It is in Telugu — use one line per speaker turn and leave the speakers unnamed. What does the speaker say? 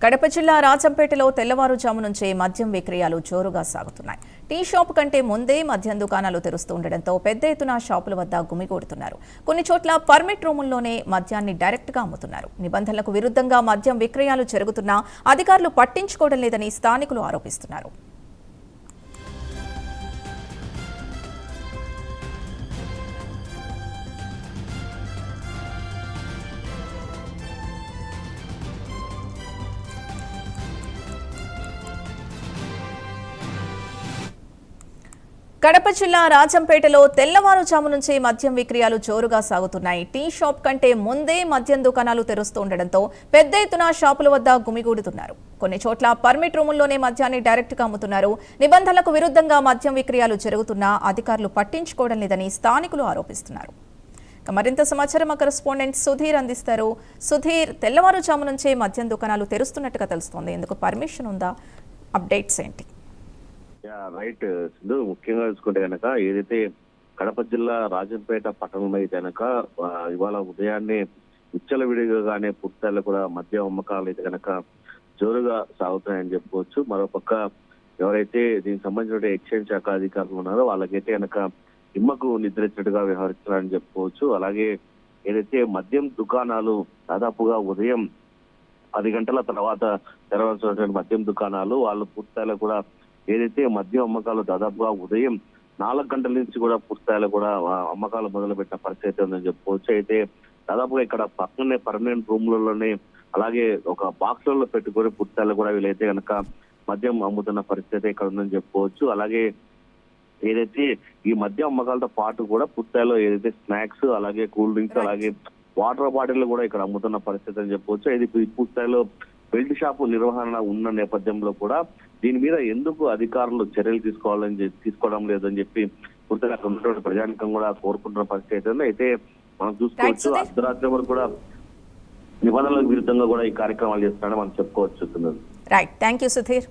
కడప జిల్లా రాజంపేటలో తెల్లవారుజాము నుంచే మద్యం విక్రయాలు జోరుగా సాగుతున్నాయి. టీ షాప్ కంటే ముందే మద్యం దుకాణాలు తెరుస్తూ ఉండడంతో పెద్ద ఎత్తున షాపుల వద్ద గుమిగూడుతున్నారు. కొన్ని చోట్ల పర్మిట్ రూముల్లోనే మద్యాన్ని డైరెక్ట్గా అమ్ముతున్నారు. నిబంధనలకు విరుద్ధంగా మద్యం విక్రయాలు జరుగుతున్నా అధికారులు పట్టించుకోవడం లేదని స్థానికులు ఆరోపిస్తున్నారు. కడప జిల్లా రాజంపేటలో తెల్లవారుజాము నుంచే మద్యం విక్రయాలు జోరుగా సాగుతున్నాయి. టీ షాప్ కంటే ముందే మద్యం దుకాణాలు తెరుస్తూ ఉండడంతో పెద్ద ఎత్తున షాపుల వద్ద గుమిగూడుతున్నారు. కొన్ని చోట్ల పర్మిట్ రూముల్లోనే మద్యాన్ని డైరెక్ట్గా అమ్ముతున్నారు. నిబంధనలకు విరుద్ధంగా మద్యం విక్రయాలు జరుగుతున్నా అధికారులు పట్టించుకోవడం లేదని స్థానికులు ఆరోపిస్తున్నారు. మరింత సమాచారం మా కరెస్పాండెంట్ సుధీర్ అందిస్తారు. సుధీర్, తెల్లవారుజాము నుంచే మద్యం దుకాణాలు తెరుస్తున్నట్టుగా తెలుస్తోంది. ఎందుకు పర్మిషన్ ఉందా? అప్డేట్స్ ఏంటి?
రైట్ సింధు, ముఖ్యంగా చూసుకుంటే కనుక ఏదైతే కడప జిల్లా రాజంపేట పట్టణంలో అయితే కనుక ఇవాళ ఉదయాన్నే విచ్చలవిడిగానే పూర్తిస్థాయిలో కూడా మద్యం అమ్మకాలు అయితే కనుక జోరుగా సాగుతున్నాయని చెప్పుకోవచ్చు. మరోపక్క ఎవరైతే దీనికి సంబంధించిన ఎక్సైజ్ శాఖ అధికారులు ఉన్నారో వాళ్ళకైతే కనుక నిమ్మకు నిద్రించినట్టుగా వ్యవహరిస్తున్నారని చెప్పుకోవచ్చు. అలాగే ఏదైతే మద్యం దుకాణాలు దాదాపుగా ఉదయం 10 గంటల తర్వాత తెరవాల్సినటువంటి మద్యం దుకాణాలు వాళ్ళు పూర్తిస్థాయిలో కూడా ఏదైతే మద్యం అమ్మకాలు దాదాపుగా ఉదయం 4 గంటల నుంచి కూడా పూర్తిస్థాయిలో కూడా అమ్మకాలు మొదలుపెట్టిన పరిస్థితి ఉందని చెప్పుకోవచ్చు. అయితే దాదాపుగా ఇక్కడ పక్కనే పర్మనెంట్ రూమ్లలోనే అలాగే ఒక బాక్స్లలో పెట్టుకొని పూర్తిస్థాయిలో కూడా వీళ్ళైతే కనుక మద్యం అమ్ముతున్న పరిస్థితి ఇక్కడ ఉందని చెప్పుకోవచ్చు. అలాగే ఏదైతే ఈ మద్యం అమ్మకాలతో పాటు కూడా పూర్తిస్థాయిలో ఏదైతే స్నాక్స్ అలాగే కూల్ డ్రింక్స్ అలాగే వాటర్ బాటిల్ కూడా ఇక్కడ అమ్ముతున్న పరిస్థితి అని చెప్పవచ్చు. ఇది పూర్తిస్థాయిలో బెల్ట్ షాపు నిర్వహణ ఉన్న నేపథ్యంలో కూడా దీని మీద ఎందుకు అధికారులు చర్యలు తీసుకోవడం లేదని చెప్పి పూర్తిగా అక్కడ ఉన్నటువంటి ప్రజానికం కూడా కోరుకుంటున్న పరిస్థితి అయితే మనం చూసుకోవచ్చు. అర్ధరాత్రి వరకు కూడా నిబంధనలకు విరుద్ధంగా కూడా ఈ కార్యక్రమాలు చేస్తున్నారని మనం చెప్పుకోవచ్చు.
Right, thank you Sudheer.